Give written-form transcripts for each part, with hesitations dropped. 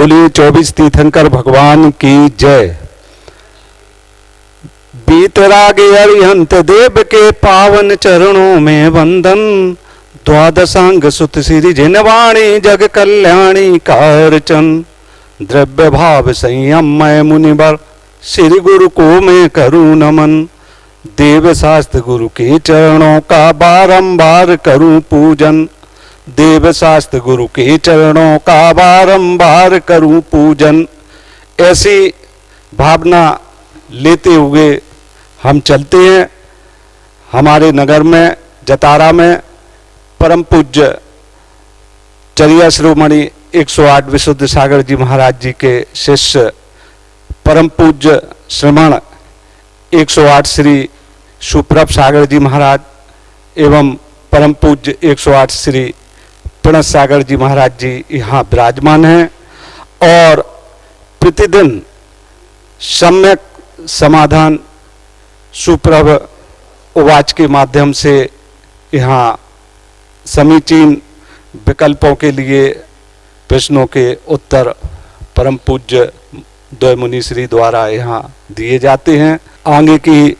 बोलिए 24 तीर्थंकर भगवान की जय। बीतरागे अरिहंत देव के पावन चरणों में वंदन। द्वादशांग सुत श्री जिनवाणी जग कल्याणी कारचन। द्रव्य भाव संयम मैं मुनिवर श्री गुरु को मैं करूं नमन। देव शास्त्र गुरु के चरणों का बारंबार करूं पूजन। देव शास्त्र गुरु के चरणों का बारंबार करूं पूजन। ऐसी भावना लेते हुए हम चलते हैं। हमारे नगर में जतारा में परम पूज्य चरिया शिरोमणि 108 विशुद्ध सागर जी महाराज जी के शिष्य परम पूज्य श्रमण 108 श्री सुप्रभ सागर जी महाराज एवं परम पूज्य 108 श्री प्रणत सागर जी महाराज जी यहाँ विराजमान हैं और प्रतिदिन सम्यक समाधान सुप्रभ उवाच के माध्यम से यहाँ समीचीन विकल्पों के लिए प्रश्नों के उत्तर परम पूज्य द्वय मुनि श्री द्वारा यहाँ दिए जाते हैं। आगे की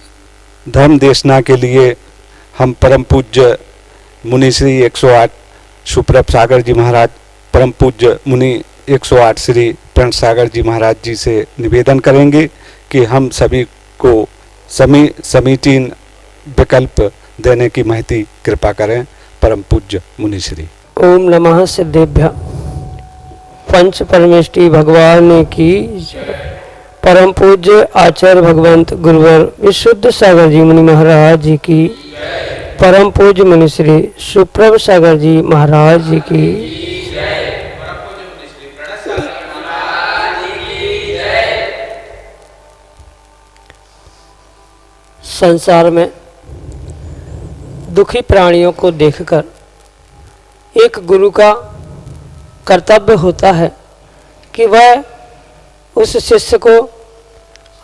धर्म देशना के लिए हम परम पूज्य मुनि श्री 108 सुप्रभ सागर जी महाराज, परम पूज्य मुनि 108 श्री प्रणत सागर जी महाराज जी से निवेदन करेंगे कि हम सभी को समीचीन विकल्प देने की महती कृपा करें। परम पूज्य मुनि श्री। ओम नमः सिद्धेभ्य। पंच परमेष्टि भगवान की परम पूज्य आचार्य भगवंत गुरुवर विशुद्ध सागर जी मुनि महाराज जी की, परम पूज्य मुनि श्री सुप्रभ सागर जी महाराज जी की, संसार में दुखी प्राणियों को देखकर एक गुरु का कर्तव्य होता है कि वह उस शिष्य को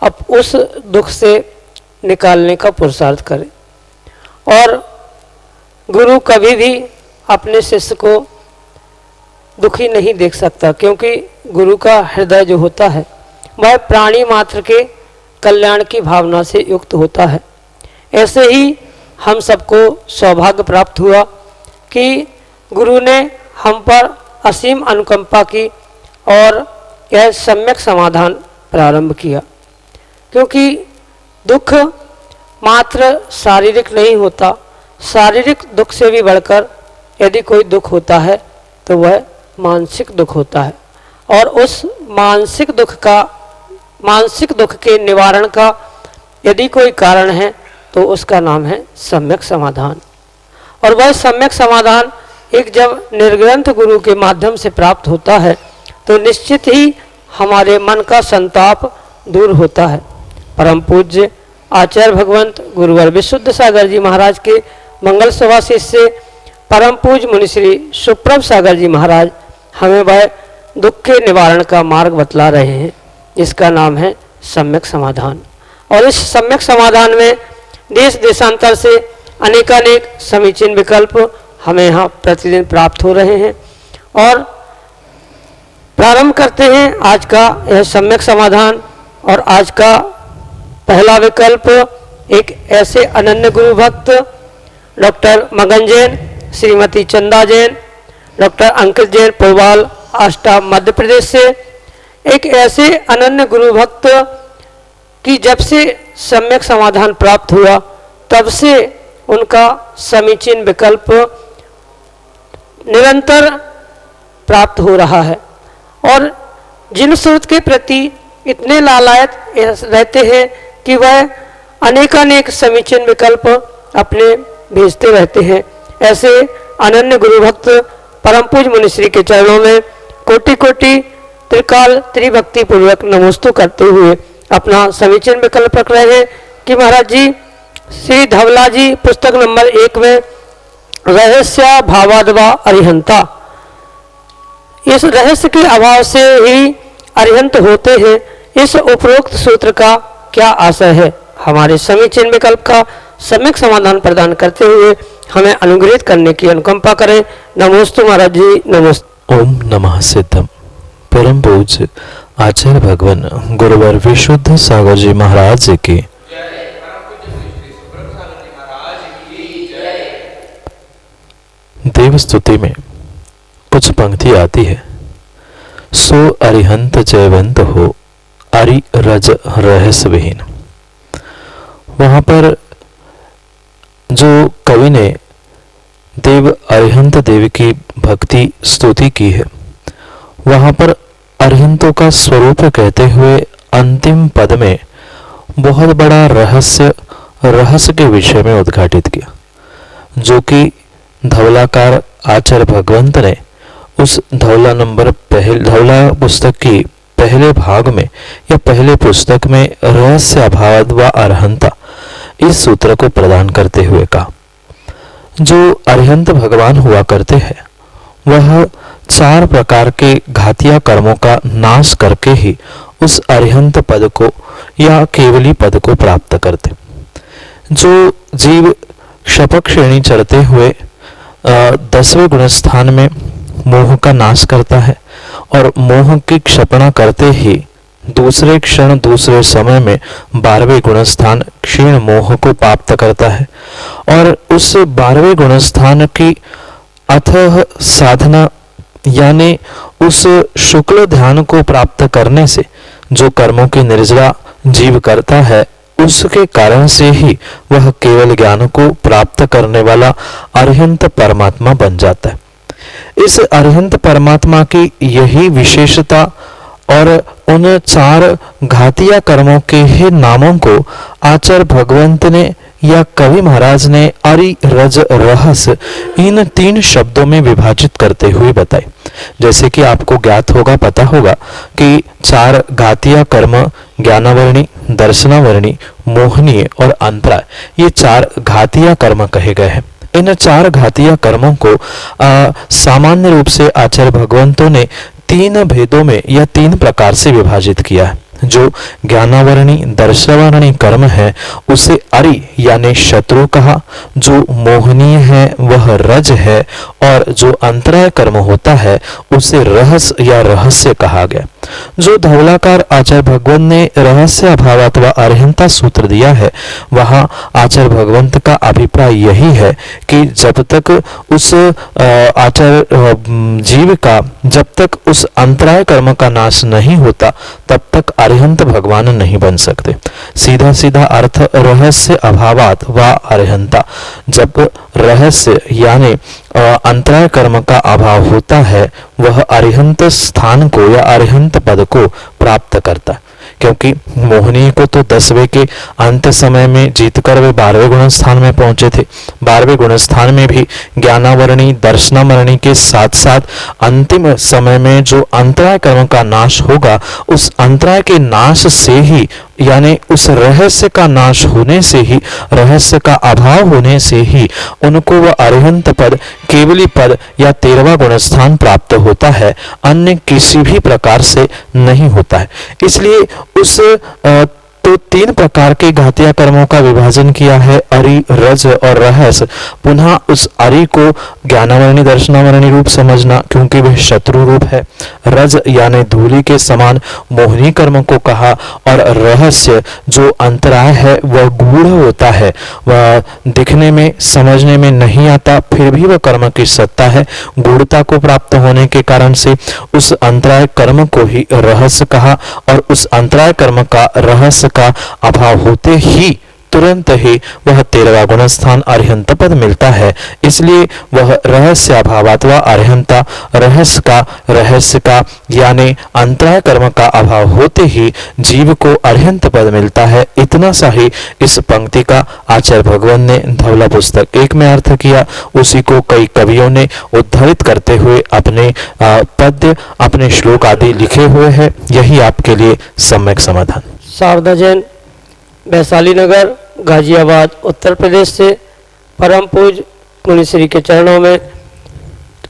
अब उस दुख से निकालने का पुरुषार्थ करे। और गुरु कभी भी अपने शिष्य को दुखी नहीं देख सकता, क्योंकि गुरु का हृदय जो होता है वह प्राणी मात्र के कल्याण की भावना से युक्त होता है। ऐसे ही हम सबको सौभाग्य प्राप्त हुआ कि गुरु ने हम पर असीम अनुकंपा की और यह सम्यक समाधान प्रारंभ किया। क्योंकि दुख मात्र शारीरिक नहीं होता, शारीरिक दुख से भी बढ़कर यदि कोई दुख होता है तो वह मानसिक दुख होता है। और उस मानसिक दुख के निवारण का यदि कोई कारण है तो उसका नाम है सम्यक समाधान। और वह सम्यक समाधान एक जब निर्ग्रंथ गुरु के माध्यम से प्राप्त होता है तो निश्चित ही हमारे मन का संताप दूर होता है। परम पूज्य आचार्य भगवंत गुरुवर विशुद्ध सागर जी महाराज के मंगल सभा शिष्य परम पूज्य मुनि श्री सुप्रभ सागर जी महाराज हमें वह दुख के निवारण का मार्ग बतला रहे हैं, जिसका नाम है सम्यक समाधान। और इस सम्यक समाधान में देश देशांतर से अनेकानेक समीचीन विकल्प हमें यहाँ प्रतिदिन प्राप्त हो रहे हैं। और प्रारंभ करते हैं आज का यह सम्यक समाधान। और आज का पहला विकल्प एक ऐसे अनन्य गुरु भक्त डॉक्टर मगन जैन, श्रीमती चंदा जैन, डॉक्टर अंकित जैन पोवाल, आष्टा मध्य प्रदेश से, एक ऐसे अनन्य गुरु भक्त कि जब से सम्यक समाधान प्राप्त हुआ तब से उनका समीचीन विकल्प निरंतर प्राप्त हो रहा है। और जिन स्रोत के प्रति इतने लालायत रहते हैं कि वह अनेकानेक समीचीन विकल्प अपने भेजते रहते हैं। ऐसे अनन्य गुरु भक्त परम पूज्य मुनिश्री के चरणों में कोटि कोटि त्रिकाल त्रिभक्ति पूर्वक नमोस्तु करते हुए अपना समीचीन विकल्प रख रहे हैं कि महाराज जी श्री धवला जी पुस्तक नंबर 1 में रहस्य भावादवा अरिहंता, इस रहस्य के अभाव से ही अरिहंत होते हैं। इस उपरोक्त सूत्र का क्या आशय है? हमारे समीचीन विकल्प का सम्यक समाधान प्रदान करते हुए हमें अनुग्रहित करने की अनुकंपा करें। नमोस्तु महाराज जी, नमोस्तु। ओम नमः सिद्धम। परम पूज्य आचार्य भगवान गुरुवर विशुद्ध सागर जी महाराज जी की देव स्तुति में कुछ पंक्ति आती है। सो अरिहंत जयवंत हो, अरि रज रहस्य विहीन। वहां पर जो कवि ने देव अरिहंत देव की भक्ति स्तुति की है, वहां पर अरिहंतों का स्वरूप कहते हुए अंतिम पद में बहुत बड़ा रहस्य के विषय में उद्घाटित किया, जो कि धवलाकार आचार्य भगवंत ने उस धवला पुस्तक की पहले भाग में या पहले पुस्तक में रहस्य अभाव व अरहंता इस सूत्र को प्रदान करते हुए कहा। जो अरिहंत भगवान हुआ करते हैं वह 4 प्रकार के घातिया कर्मों का नाश करके ही उस अरिहंत पद को या केवली पद को प्राप्त करते। जो जीव क्षपक श्रेणी चढ़ते हुए 10वें गुणस्थान में मोह का नाश करता है और मोह की क्षपणा करते ही दूसरे क्षण दूसरे समय में 12वें गुणस्थान क्षीण मोह को प्राप्त करता है, और उस 12वें गुणस्थान की अथह साधना यानी उस शुक्ल ध्यान को प्राप्त करने से जो कर्मों की निर्जरा जीव करता है, उसके कारण से ही वह केवल ज्ञान को प्राप्त करने वाला अरिहंत परमात्मा बन जाता है। इस अरिहंत परमात्मा की यही विशेषता और उन 4 घातिया कर्मों के ही नामों को आचार्य भगवंत ने या कवि महाराज ने अरि रज रहस्य इन 3 शब्दों में विभाजित करते हुए बताए। जैसे कि आपको ज्ञात होगा, पता होगा कि 4 घातिया कर्म ज्ञानावरणी, दर्शनावरणी, मोहनीय और अंतराय, ये 4 घातिया कर्म कहे गए हैं। इन 4 घातिया कर्मों को सामान्य रूप से आचार्य भगवंतों ने 3 भेदों में या 3 प्रकार से विभाजित किया है। जो ज्ञानावरणी दर्शनावरणी कर्म है उसे अरि यानी शत्रु कहा, जो मोहनीय है वह रज है, और जो अंतराय कर्म होता है उसे रहस्य या रहस्य कहा गया। जो धवलाकार आचार्य भगवंत ने रहस्य अभाव अथवा अरिहंता सूत्र दिया है, वहां आचार्य भगवंत का अभिप्राय यही है कि जब तक उस आचार्य जीव का जब तक उस अंतराय कर्म का नाश नहीं होता तब तक अरिहंत भगवान नहीं बन सकते। सीधा सीधा अर्थ रहस्य अभावात व अरिहंता। जब रहस्य यानी अंतराय कर्म का अभाव होता है, वह अरिहंत स्थान को या अरिहंत पद को प्राप्त करता है। क्योंकि मोहनी को तो 10वें के अंत समय में जीतकर वे 12वें गुण स्थान में पहुंचे थे। 12वें गुण स्थान में भी ज्ञानावरणी दर्शनावरणी के साथ साथ अंतिम समय में जो अंतराय कर्म का नाश होगा, उस अंतराय के नाश से ही यानी उस रहस्य का नाश होने से ही, रहस्य का अभाव होने से ही उनको वह अरिहंत पद, केवली पद या 13वां गुणस्थान प्राप्त होता है, अन्य किसी भी प्रकार से नहीं होता है। इसलिए उस तो 3 प्रकार के घातिया कर्मों का विभाजन किया है, अरि, रज और रहस्य। पुनः उस अरि को ज्ञानावरणी दर्शनावरणी रूप समझना, क्योंकि वह शत्रु रूप है। रज यानी धूलि के समान मोहनी कर्म को कहा, और रहस्य जो अंतराय है वह गूढ़ होता है, वह दिखने में समझने में नहीं आता, फिर भी वह कर्म की सत्ता है। गूढ़ता को प्राप्त होने के कारण से उस अंतराय कर्म को ही रहस्य कहा, और उस अंतराय कर्म का रहस्य का अभाव होते ही तुरंत ही वह 13वां गुण स्थान अरिहंत पद मिलता है। इसलिए वह रहस्य अभावात्वा अरिहंता, रहस्य का यानी अंतराय कर्म का अभाव होते ही जीव को अरिहंत पद मिलता है। इतना सा ही इस पंक्ति का आचार्य भगवान ने धवला पुस्तक 1 में अर्थ किया। उसी को कई कवियों ने उद्धृत करते हुए अपने पद्य, अपने श्लोक आदि लिखे हुए हैं। यही आपके लिए सम्यक समाधान। शारदा जैन, वैशाली नगर, गाजियाबाद, उत्तर प्रदेश से परम पूज्य मुनिश्री के चरणों में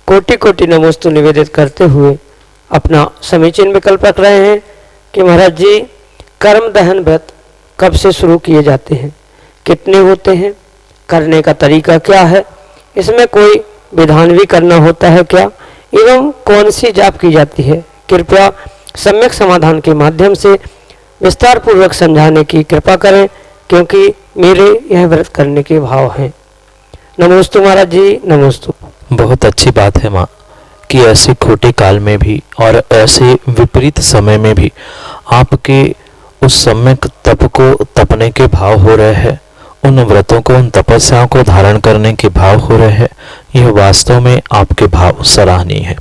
कोटि कोटि नमोस्तु निवेदित करते हुए अपना समीचीन विकल्प रख रहे हैं कि महाराज जी, कर्म दहन व्रत कब से शुरू किए जाते हैं, कितने होते हैं, करने का तरीका क्या है, इसमें कोई विधान भी करना होता है क्या, एवं कौन सी जाप की जाती है, कृपया सम्यक समाधान के माध्यम से विस्तार पूर्वक समझाने की कृपा करें, क्योंकि मेरे यह व्रत करने के भाव हैं। नमोस्तु महाराज जी, नमोस्तु। बहुत अच्छी बात है माँ कि ऐसे खोटे काल में भी और ऐसे विपरीत समय में भी आपके उस सम्यक तप को तपने के भाव हो रहे हैं, उन व्रतों को, उन तपस्याओं को धारण करने के भाव हो रहे हैं। यह वास्तव में आपके भाव सराहनीय है।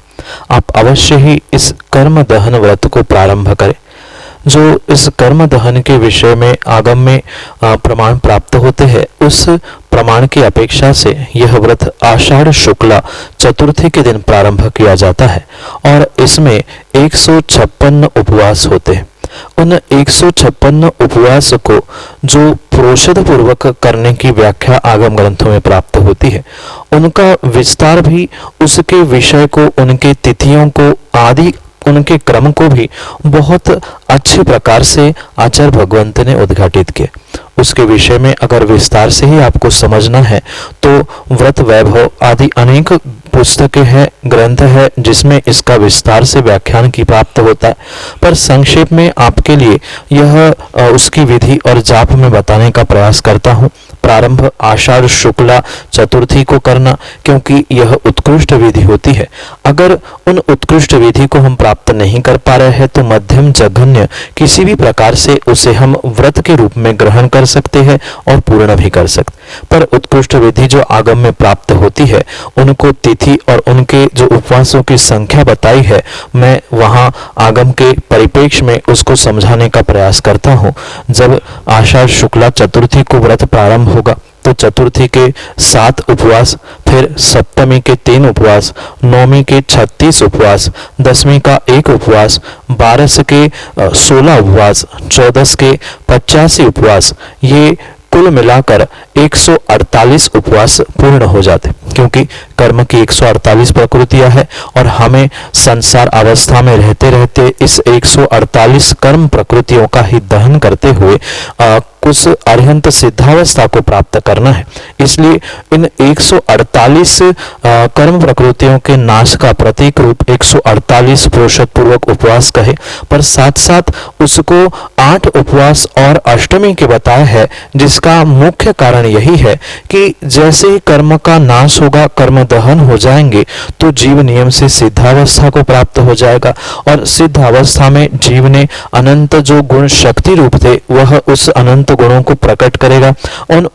आप अवश्य ही इस कर्म दहन व्रत को प्रारंभ करें। जो इस कर्म दहन के विषय में आगम में प्रमाण प्राप्त होते हैं, उस प्रमाण की अपेक्षा से यह व्रत आषाढ़ शुक्ला चतुर्थी के दिन प्रारंभ किया जाता है और इसमें 156 उपवास होते हैं। उन 156 उपवास को जो प्रोषद पूर्वक करने की व्याख्या आगम ग्रंथों में प्राप्त होती है, उनका विस्तार भी, उसके विषय को, उनके तिथियों को आदि, उनके क्रम को भी बहुत अच्छे प्रकार से आचार्य भगवंत ने उद्घाटित किया। उसके विषय में अगर विस्तार से ही आपको समझना है तो व्रत वैभव आदि अनेक पुस्तकें हैं, ग्रंथ है, जिसमें इसका विस्तार से व्याख्यान की प्राप्त होता है। पर संक्षेप में आपके लिए यह उसकी विधि और जाप में बताने का प्रयास करता हूँ। प्रारंभ आषाढ़ शुक्ला चतुर्थी को करना, क्योंकि यह उत्कृष्ट विधि होती है। अगर उन उत्कृष्ट विधि को हम प्राप्त नहीं कर पा रहे हैं तो मध्यम जघन्य किसी भी प्रकार से उसे हम व्रत के रूप में ग्रहण कर सकते हैं और पूर्ण भी कर सकते। पर उत्कृष्ट विधि जो आगम में प्राप्त होती है, उनको तिथि और उनके जो उपवासों की संख्या बताई है, मैं वहां आगम के परिप्रेक्ष्य में उसको समझाने का प्रयास करता हूं। जब आषाढ़ शुक्ला चतुर्थी को व्रत प्रारंभ होगा तो चतुर्थी के 7 उपवास, फिर सप्तमी के 3 उपवास, नवमी के 36 उपवास, दसवीं का 1 उपवास, 12 के 16 उपवास, 14 के 85 उपवास, ये कुल मिलाकर 148 उपवास पूर्ण हो जाते। क्योंकि कर्म की 148 प्रकृतियां हैं और हमें संसार अवस्था में रहते रहते इस 148 कर्म प्रकृतियों का ही दहन करते हुए कुछ अरिहंत सिद्धावस्था को प्राप्त करना है। इसलिए इन 148 कर्म प्रकृतियों के नाश का प्रतीक रूप 148 पुरुषोत्तम पूर्वक उपवास कहे, पर साथ साथ उसको 8 उपवास और अष्टमी के बताया है, जिसका मुख्य कारण यही है कि जैसे ही कर्म का नाश होगा, कर्म दहन हो जाएंगे, तो जीव नियम से सिद्धावस्था को प्राप्त हो जाएगा और सिद्धावस्था में जीव ने अनंत जो गुण शक्ति रूप थे, वह उस अनंत गुणों को प्रकट करेगा।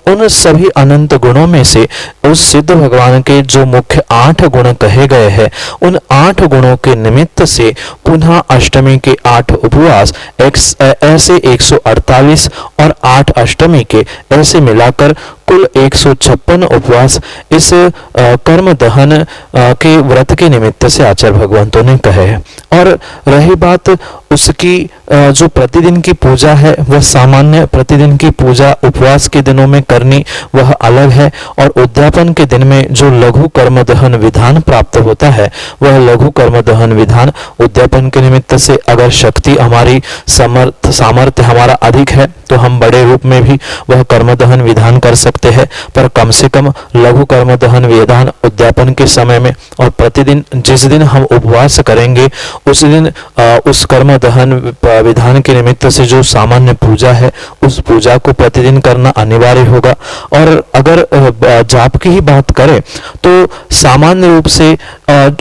उन सभी अनंत गुणों में से उस सिद्ध भगवान के जो मुख्य 8 गुण कहे गए हैं, उन 8 गुणों के निमित्त से पुनः अष्टमी के 8 उपवास, ऐसे 148 और 8 अष्टमी के, ऐसे मिलाकर कुल 156 उपवास इस कर्म दहन के व्रत के निमित्त से आचार्य भगवंतों ने कहे हैं। और रही बात उसकी जो प्रतिदिन की पूजा है, वह सामान्य प्रतिदिन की पूजा उपवास के दिनों में करनी वह अलग है, और उद्यापन के दिन में जो लघु कर्म दहन विधान प्राप्त होता है, वह लघु कर्म दहन विधान उद्यापन के निमित्त से अगर शक्ति हमारी सामर्थ्य हमारा अधिक है तो हम बड़े रूप में भी वह कर्म दहन विधान कर सकते हैं। पर कम से कम लघु कर्म दहन विधान उद्यापन के समय में, और प्रतिदिन जिस दिन हम उपवास करेंगे उस दिन उस कर्म दहन विधान के निमित्त से जो सामान्य पूजा है, उस पूजा को प्रतिदिन करना अनिवार्य होगा। और अगर जाप की ही बात करें तो सामान्य रूप से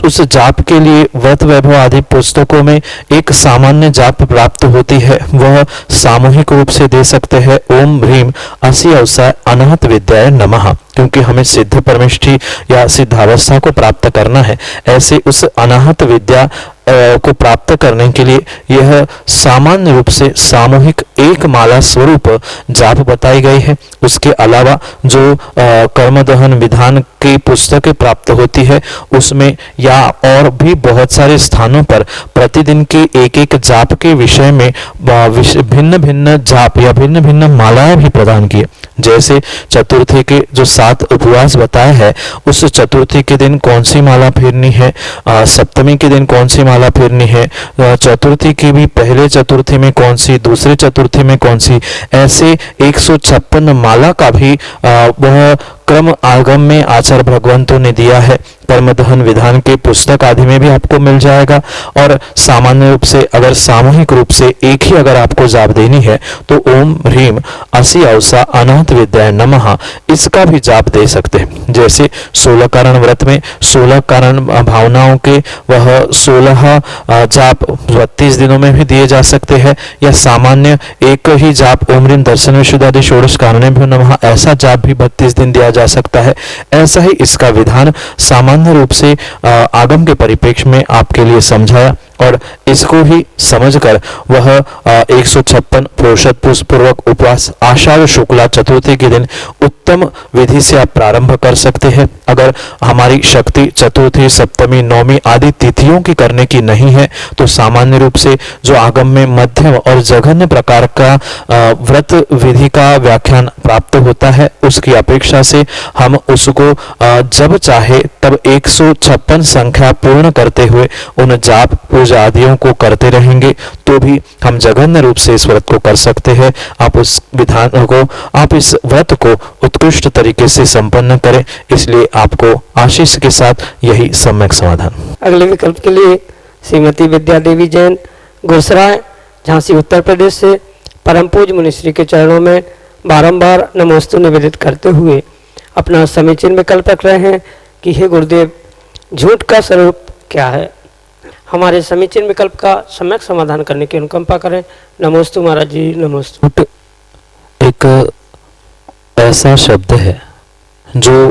उस जाप के लिए व्रत वैभव आदि पुस्तकों में एक सामान्य जाप प्राप्त होती है, वह सामूहिक रूप से दे सकते हैं, ओम ह्रीम असी अवसाय अनाहत विद्याय नमः, क्योंकि हमें सिद्ध परमेष्ठी या सिद्धावस्था को प्राप्त करना है। ऐसे उस अनाहत विद्या को प्राप्त करने के लिए यह सामान्य रूप से सामूहिक एक माला स्वरूप जाप बताई गई है। उसके अलावा जो कर्म दहन विधान की पुस्तकें प्राप्त होती है, उसमें या और भी बहुत सारे स्थानों पर प्रतिदिन की एक एक जाप के विषय में भिन्न भिन्न जाप या भिन्न भिन्न मालाएं भी प्रदान की। जैसे चतुर्थी के जो 7 उपवास बताए हैं, उस चतुर्थी के दिन कौन सी माला फेरनी है, सप्तमी के दिन कौन सी माला फेरनी है, चतुर्थी की भी पहले चतुर्थी में कौन सी, दूसरे चतुर्थी में कौन सी, ऐसे 156 माला का भी वह क्रम आगम में आचार्य भगवंतों ने दिया है कर्मधन विधान के पुस्तक आदि में भी आपको मिल जाएगा। और सामान्य रूप से अगर सामूहिक रूप से एक ही अगर आपको जाप देनी है तो ओम ह्रीम असि औसा अनाथ विद्याय नमः इसका भी जाप दे सकते हैं। जैसे 16 कारण व्रत में 16 कारण भावनाओं के वह 16 जाप 32 दिनों में भी दिए जा सकते हैं, या सामान्य एक ही जाप ओम ह्रीम दर्शन विशुद्धादि षोडश कारणेभ्यो नमः ऐसा जाप भी 32 दिन दिया जा सकता है। ऐसा ही इसका विधान सामान्य रूप से आगम के परिप्रेक्ष्य में आपके लिए समझाया, और इसको ही समझकर वह 156 प्रोषद पूर्वक उपवास आषाढ़ शुक्ला चतुर्थी के दिन उत्तम विधि से आप प्रारंभ कर सकते हैं। अगर हमारी शक्ति चतुर्थी सप्तमी नवमी आदि तिथियों की करने की नहीं है तो सामान्य रूप से जो आगम में मध्यम और जघन्य प्रकार का व्रत विधि का व्याख्यान प्राप्त होता है उसकी अपेक्षा से हम उसको जब चाहे तब 156 संख्या पूर्ण करते हुए उन जाप पूजा आदियों को करते रहेंगे तो भी हम जघन्य रूप से इस व्रत को कर सकते हैं। आप उस विधान को, आप इस व्रत को उत्कृष्ट तरीके से संपन्न करें, इसलिए आपको आशीष के साथ यही सम्यक समाधान। अगले विकल्प के लिए श्रीमती विद्या देवी जैन गुरसराय झांसी उत्तर प्रदेश से परम पूज्य मुनिश्री के चरणों में बारंबार नमोस्तु निवेदित करते हुए अपना समीचीन विकल्प रख रहे हैं कि हे गुरुदेव, झूठ का स्वरूप क्या है। हमारे समीचीन विकल्प का सम्यक समाधान करने की अनुकंपा करें। नमोस्तु महाराज जी, नमोस्तु। झूठ एक ऐसा शब्द है जो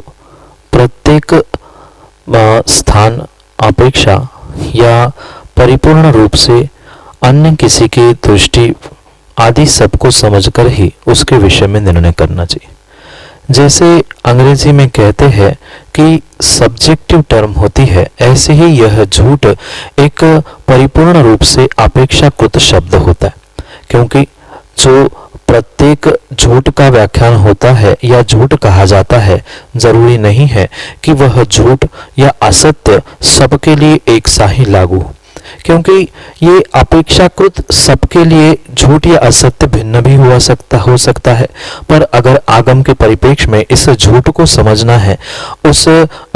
प्रत्येक स्थान अपेक्षा या परिपूर्ण रूप से अन्य किसी की दृष्टि आदि सबको समझकर ही उसके विषय में निर्णय करना चाहिए। जैसे अंग्रेजी में कहते हैं कि सब्जेक्टिव टर्म होती है, ऐसे ही यह झूठ एक परिपूर्ण रूप से अपेक्षाकृत शब्द होता है, क्योंकि जो प्रत्येक झूठ का व्याख्यान होता है या झूठ कहा जाता है जरूरी नहीं है कि वह झूठ या असत्य सबके लिए एक सा ही लागू हो, क्योंकि ये अपेक्षाकृत सबके लिए झूठ या असत्य भिन्न भी हो सकता है। पर अगर आगम के परिप्रेक्ष्य में इस झूठ को समझना है, उस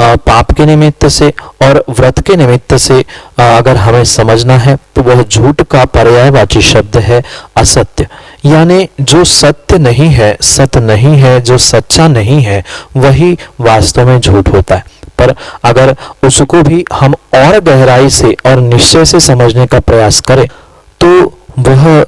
पाप के निमित्त से और व्रत के निमित्त से अगर हमें समझना है तो वह झूठ का पर्यायवाची शब्द है असत्य। यानी जो सत्य नहीं है, सत्य नहीं है, जो सच्चा नहीं है, वही वास्तव में झूठ होता है। पर अगर उसको भी हम और गहराई से और निश्चय से समझने का प्रयास करें तो वह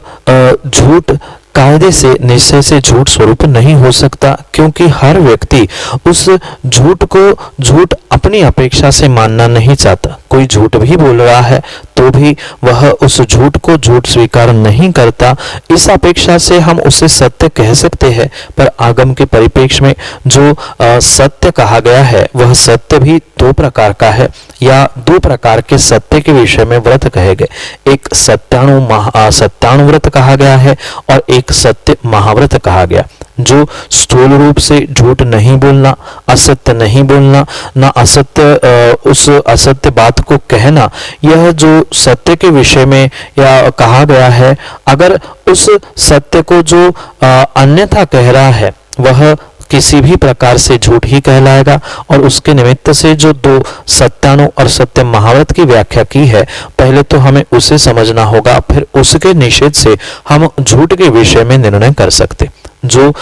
झूठ कायदे से निश्चय से झूठ स्वरूप नहीं हो सकता, क्योंकि हर व्यक्ति उस झूठ को झूठ अपनी अपेक्षा से मानना नहीं चाहता। कोई झूठ भी बोल रहा है तो भी वह उस झूठ को झूठ स्वीकार नहीं करता। इस अपेक्षा से हम उसे सत्य कह सकते हैं, पर आगम के परिप्रेक्ष्य में जो सत्य कहा गया है वह सत्य भी दो प्रकार का है, या दो प्रकार के सत्य के विषय में व्रत कहे गए। एक सत्याणु व्रत कहा गया है और एक सत्य महाव्रत कहा गया। जो स्थूल रूप से झूठ नहीं बोलना, असत्य नहीं बोलना, ना असत्य उस असत्य बात को कहना, यह जो सत्य के विषय में या कहा गया है, अगर उस सत्य को जो अन्यथा कह रहा है वह किसी भी प्रकार से झूठ ही कहलाएगा। और उसके निमित्त से जो दो सत्याणु और सत्य महाव्रत की व्याख्या की है, पहले तो हमें उसे समझना होगा, फिर उसके निषेध से हम झूठ के विषय में निर्णय कर सकते। जो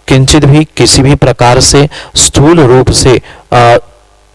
किंचित भी किसी भी प्रकार से स्थूल रूप से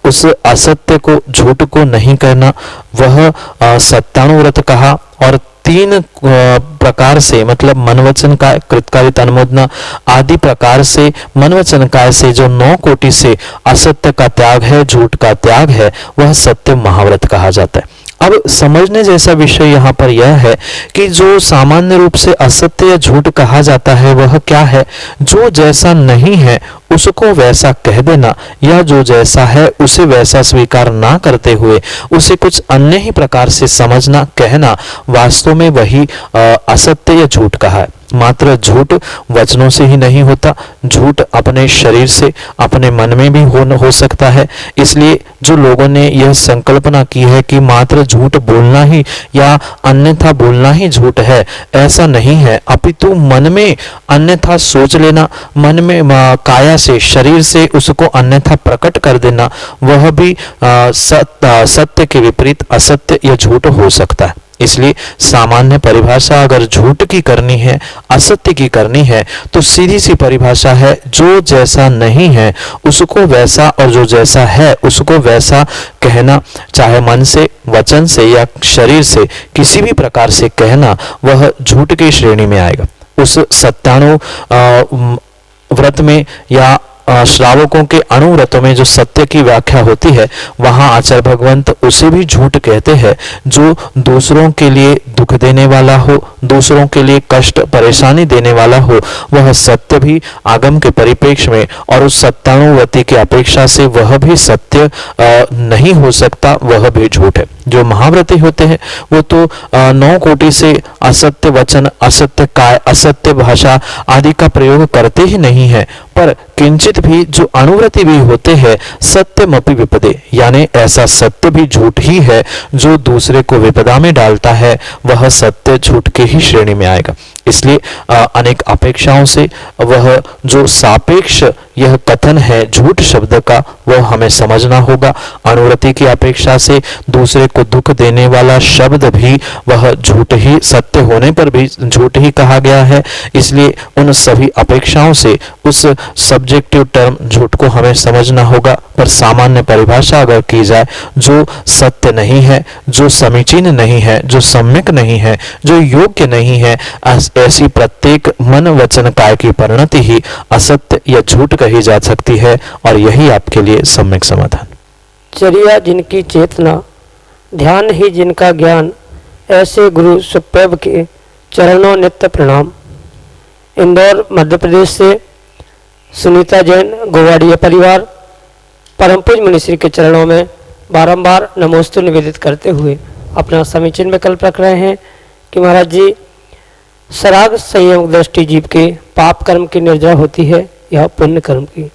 उस असत्य को, झूठ को नहीं कहना, वह सत्याणु व्रत कहा। और तीन प्रकार से, मतलब मनवचन काय, कृतकारित अनुमोदना आदि प्रकार से मनवचन काय से जो 9 कोटि से असत्य का त्याग है, झूठ का त्याग है, वह सत्य महाव्रत कहा जाता है। अब समझने जैसा विषय यहाँ पर यह है कि जो सामान्य रूप से असत्य या झूठ कहा जाता है वह क्या है? जो जैसा नहीं है उसको वैसा कह देना, या जो जैसा है उसे वैसा स्वीकार ना करते हुए उसे कुछ अन्य ही प्रकार से समझना, कहना, वास्तव में वही असत्य या झूठ कहा है। मात्र झूठ वचनों से ही नहीं होता, झूठ अपने शरीर से, अपने मन में भी हो सकता है। इसलिए जो लोगों ने यह संकल्पना की है कि मात्र झूठ बोलना ही या अन्यथा बोलना ही झूठ है, ऐसा नहीं है। अपितु मन में अन्यथा सोच लेना, मन में काया से, शरीर से उसको अन्यथा प्रकट कर देना, वह भी सत्य के विपरीत असत्य या झूठ हो सकता है। इसलिए सामान्य परिभाषा अगर झूठ की करनी है, असत्य की करनी है, तो सीधी सी परिभाषा है, जो जैसा नहीं है उसको वैसा और जो जैसा है उसको वैसा कहना, चाहे मन से, वचन से या शरीर से किसी भी प्रकार से कहना, वह झूठ की श्रेणी में आएगा। उस सत्यानु व्रत में या श्रावकों के अनुव्रतों में जो सत्य की व्याख्या होती है, वहां आचार्य भगवंत उसे भी झूठ कहते हैं जो दूसरों के लिए दुख देने वाला हो, दूसरों के लिए कष्ट परेशानी देने वाला हो। वह सत्य भी आगम के परिप्रेक्ष्य में और उस सत्यानुव्रति की अपेक्षा से वह भी सत्य नहीं हो सकता, वह भी झूठ है। जो महाव्रती होते हैं वो तो 9 कोटि से असत्य वचन, असत्य काय, असत्य भाषा आदि का प्रयोग करते ही नहीं है, पर किंचित भी जो अनुव्रती भी होते हैं सत्यमपि विपदे, यानी ऐसा सत्य भी झूठ ही है जो दूसरे को विपदा में डालता है, वह सत्य झूठ के ही श्रेणी में आएगा। इसलिए अनेक अपेक्षाओं से वह जो सापेक्ष यह कथन है झूठ शब्द का, वह हमें समझना होगा। अनुव्रति की अपेक्षा से दूसरे को दुख देने वाला शब्द भी वह झूठ ही, सत्य होने पर भी झूठ ही कहा गया है। इसलिए उन सभी अपेक्षाओं से उस सब्जेक्टिव टर्म झूठ को हमें समझना होगा। पर सामान्य परिभाषा अगर की जाए, जो सत्य नहीं है, जो समीचीन नहीं है, जो सम्यक नहीं है, जो योग्य नहीं है, ऐसी प्रत्येक मन वचन काय की परिणति ही असत्य या झूठ कही जा सकती है, और यही आपके लिए सम्यक समाधान। चर्या जिनकी चेतना, ध्यान ही जिनका ज्ञान, ऐसे गुरु सुप्रभ के चरणों नित्य प्रणाम। इंदौर मध्य प्रदेश से सुनीता जैन गोवाड़िया परिवार परम पूज्य मुनिश्री के चरणों में बारंबार नमोस्तु निवेदित करते हुए अपना समीचीन विकल्प रख रहे हैं कि महाराज जी, सराग संयोग दृष्टि जीव के पाप कर्म की निर्जरा होती है या पुण्य कर्म की।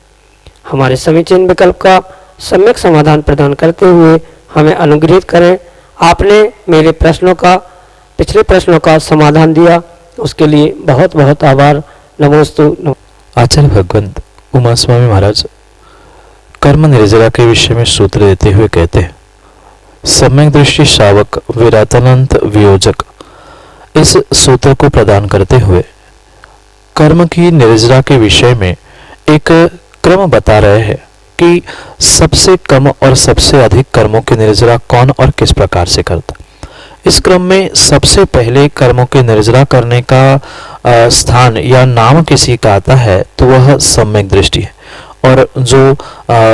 हमारे समीचीन विकल्प का सम्यक समाधान प्रदान करते हुए हमें अनुग्रहित करें। आपने मेरे प्रश्नों का, पिछले प्रश्नों का समाधान दिया, उसके लिए बहुत बहुत आभार। नमोस्तु। आचार्य भगवंत उमा स्वामी महाराज कर्म निर्जरा के विषय में सूत्र देते हुए कहते हैं, सम्यक दृष्टि श्रावक विरातानंत वियोजक। इस सूत्र को प्रदान करते हुए कर्म की निर्जरा के विषय में एक क्रम बता रहे हैं कि सबसे कम और सबसे अधिक कर्मों की निर्जरा कौन और किस प्रकार से करता। इस क्रम में सबसे पहले कर्मों की निर्जरा करने का स्थान या नाम किसी का आता है तो वह सम्यक दृष्टि है, और जो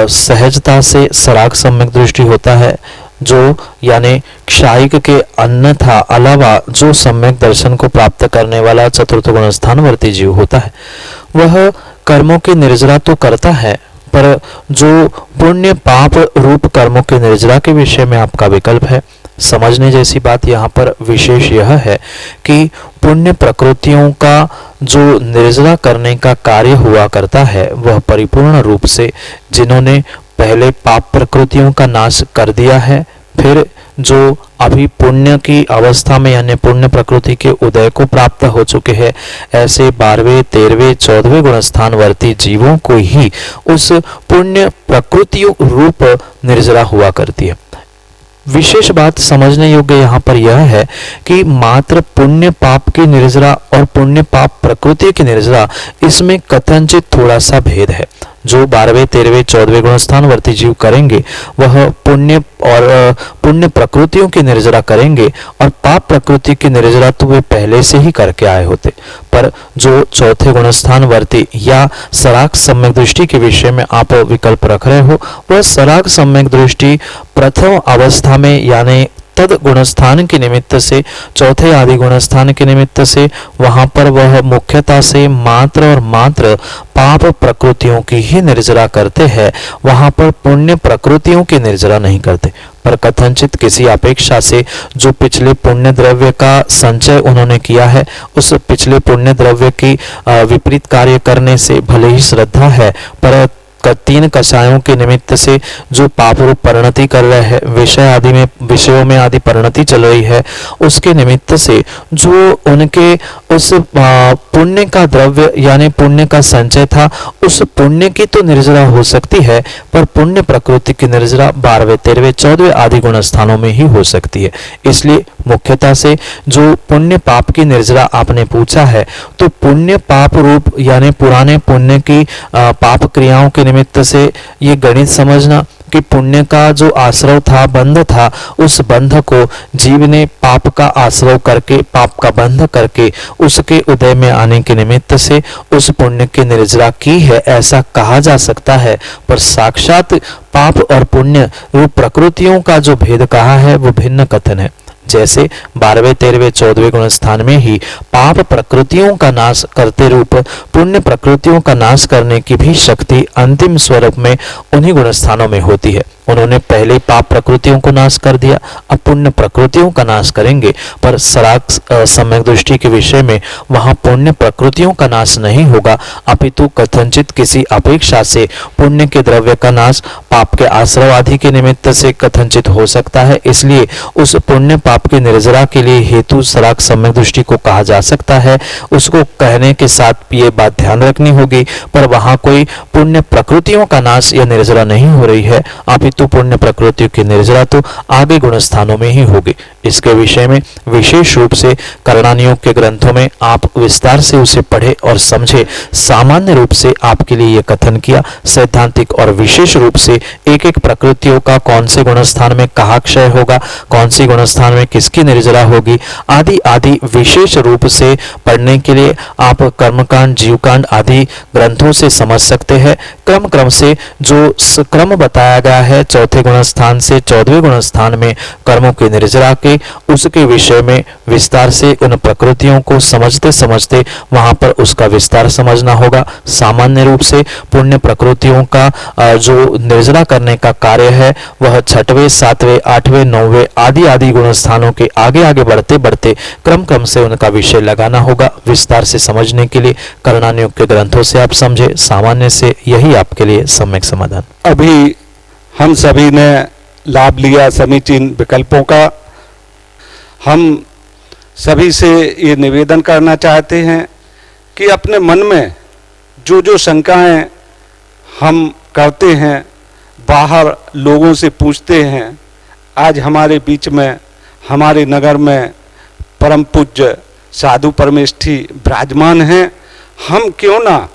सहजता से सराग सम्यक दृष्टि होता है, जो यानी क्षायिक के अन्यथा अलावा जो सम्यक दर्शन को प्राप्त करने वाला चतुर्थ गुण स्थानवर्ती जीव होता है, वह कर्मों की निर्जरा तो करता है, पर जो पुण्य पाप रूप कर्मों की निर्जरा के विषय में आपका विकल्प है। समझने जैसी बात यहाँ पर विशेष यह है कि पुण्य प्रकृतियों का जो निर्जरा करने का कार्य हुआ करता है, वह परिपूर्ण रूप से जिन्होंने पहले पाप प्रकृतियों का नाश कर दिया है, फिर जो अभी पुण्य की अवस्था में यानी पुण्य प्रकृति के उदय को प्राप्त हो चुके हैं, ऐसे 12वें 13वें 14वें गुणस्थानवर्ती जीवों को ही उस पुण्य प्रकृति रूप निर्जरा हुआ करती है। विशेष बात समझने योग्य यहाँ पर यह है कि मात्र पुण्य पाप की निर्जरा और पुण्य पाप प्रकृति की निर्जरा, इसमें कथनचित थोड़ा सा भेद है। जो 12वें 13वें 14वें गुणस्थानवर्ती जीव करेंगे वह पुण्य और पुण्य प्रकृतियों की निर्जरा करेंगे, और पाप प्रकृति की निर्जरा तो वे पहले से ही करके आए होते। पर जो चौथे गुणस्थानवर्ती या सराग सम्यक दृष्टि के विषय में आप विकल्प रख रहे हो, वह सराग सम्यक दृष्टि प्रथम अवस्था में यानी तद गुणस्थान के निमित्त से, चौथे आदि गुणस्थान के निमित्त से वहां पर वह मुख्यता से मात्र और मात्र पाप प्रकृतियों की ही निर्जरा करते हैं, वहां पर पुण्य प्रकृतियों की निर्जरा नहीं करते। पर कथनचित किसी अपेक्षा से जो पिछले पुण्य द्रव्य का संचय उन्होंने किया है, उस पिछले पुण्य द्रव्य की विपरीत कार्य करने से भले ही श्रद्धा है, पर तीन कषायों के निमित्त से जो पाप रूप परिणति कर रहे हैं, विषयों में आदि परिणति चल रही है, उसके निमित्त से जो उनके उस पुण्य का द्रव्य यानी पुण्य का संचय था, उस पुण्य की तो निर्जरा हो सकती है, पर पुण्य प्रकृति की निर्जरा 12वें 13वें 14वें आदि गुण स्थानों में ही हो सकती है। इसलिए मुख्यता से जो पुण्य पाप की निर्जरा आपने पूछा है, तो पुण्य पाप रूप यानी पुराने पुण्य की पाप क्रियाओं के निमित्त से ये गणित समझना कि पुण्य का जो आश्रव था, बंध था, उस बंध को जीव ने पाप का आश्रव करके, पाप का बंध करके उसके उदय में आने के निमित्त से उस पुण्य की निर्जरा की है, ऐसा कहा जा सकता है। पर साक्षात पाप और पुण्य रूप प्रकृतियों का जो भेद कहा है वो भिन्न कथन है। जैसे 12वें 13वें 14वें गुण स्थान में ही पाप प्रकृतियों का नाश करते रूप पुण्य प्रकृतियों का नाश करने की भी शक्ति अंतिम स्वरूप में उन्हीं गुण स्थानों में होती है। उन्होंने पहले पाप प्रकृतियों को नाश कर दिया, अब पुण्य प्रकृतियों का नाश करेंगे, पर सराग सम्यक दृष्टि के विषय में वहां पुण्य प्रकृतियों का नाश नहीं होगा, अपितु कथनचित किसी अपेक्षा से पुण्य के द्रव्य का नाश पाप के आश्रव आदि के निमित्त से कथनचित हो सकता है। इसलिए उस पुण्य पाप की निर्जरा के लिए हेतु सराग सम्यक दृष्टि को कहा जा सकता है। उसको कहने के साथ ये बात ध्यान रखनी होगी, पर वहां कोई पुण्य प्रकृतियों का नाश या निर्जरा नहीं हो रही है, अपितु पुण्य प्रकृति की निर्जरा तो आगे गुण स्थानों में ही होगी। इसके विषय में विशेष रूप से करणानियोग के ग्रंथों में आप विस्तार से उसे पढ़े और समझे। सामान्य रूप से आपके लिए यह कथन किया, सैद्धांतिक और विशेष रूप से एक एक प्रकृतियों का कौन से गुण स्थान में कहा क्षय होगा, कौन सी गुण स्थान में किसकी निर्जरा होगी, आदि आदि विशेष रूप से पढ़ने के लिए आप कर्मकांड, जीवकांड आदि ग्रंथों से समझ सकते हैं। क्रम क्रम से जो क्रम बताया गया है, चौथे गुण स्थान से 14वें गुण स्थान में कर्मों की निर्जरा के, उसके विषय में विस्तार से उन प्रकृतियों को समझते समझते वहां पर उसका विस्तार समझना होगा। सामान्य रूप से पुण्य प्रकृतियों का जो निर्जरा करने का कार्य है, वह 6वें 7वें 8वें 9वें आदि आदि गुण स्थानों के आगे आगे बढ़ते बढ़ते क्रम क्रम से उनका विषय लगाना होगा। विस्तार से समझने के लिए करणानियोग के ग्रंथों से आप समझे, सामान्य से यही आपके लिए सम्यक समाधान। अभी हम सभी ने लाभ लिया समीचीन विकल्पों का। हम सभी से ये निवेदन करना चाहते हैं कि अपने मन में जो जो शंकाएं हम करते हैं, बाहर लोगों से पूछते हैं, आज हमारे बीच में, हमारे नगर में परम पूज्य साधु परमेष्ठी विराजमान हैं। हम क्यों ना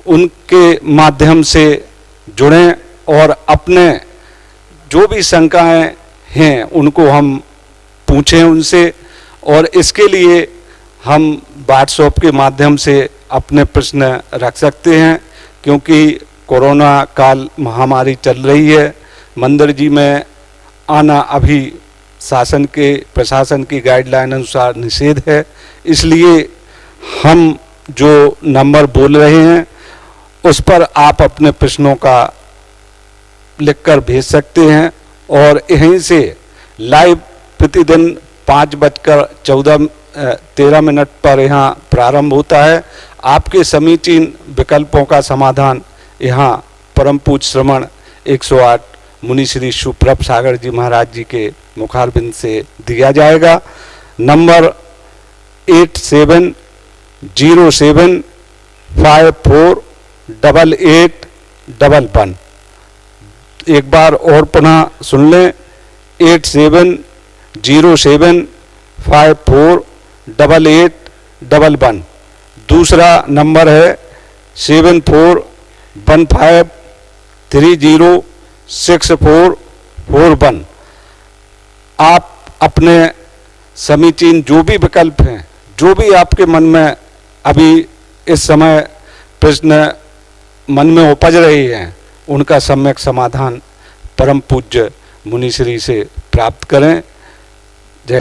उनके माध्यम से जुड़ें और अपने जो भी शंकाएं हैं उनको हम पूछें उनसे, और इसके लिए हम व्हाट्सएप के माध्यम से अपने प्रश्न रख सकते हैं। क्योंकि कोरोना काल महामारी चल रही है, मंदिर जी में आना अभी शासन के प्रशासन की गाइडलाइन अनुसार निषेध है। इसलिए हम जो नंबर बोल रहे हैं उस पर आप अपने प्रश्नों का लिखकर भेज सकते हैं, और यहीं से लाइव प्रतिदिन 5:13 पर यहाँ प्रारंभ होता है। आपके समीचीन विकल्पों का समाधान यहाँ परम पूज्य श्रमण 108 मुनि श्री सुप्रभ सागर जी महाराज जी के मुखारबिंद से दिया जाएगा। नंबर 8707548811। एक बार और पुनः सुन लें, 8707548811। दूसरा नंबर है 7415306441। आप अपने समीचीन जो भी विकल्प हैं, जो भी आपके मन में अभी इस समय प्रश्न मन में उपज रही हैं, उनका सम्यक समाधान परम पूज्य मुनिश्री से प्राप्त करें। जय।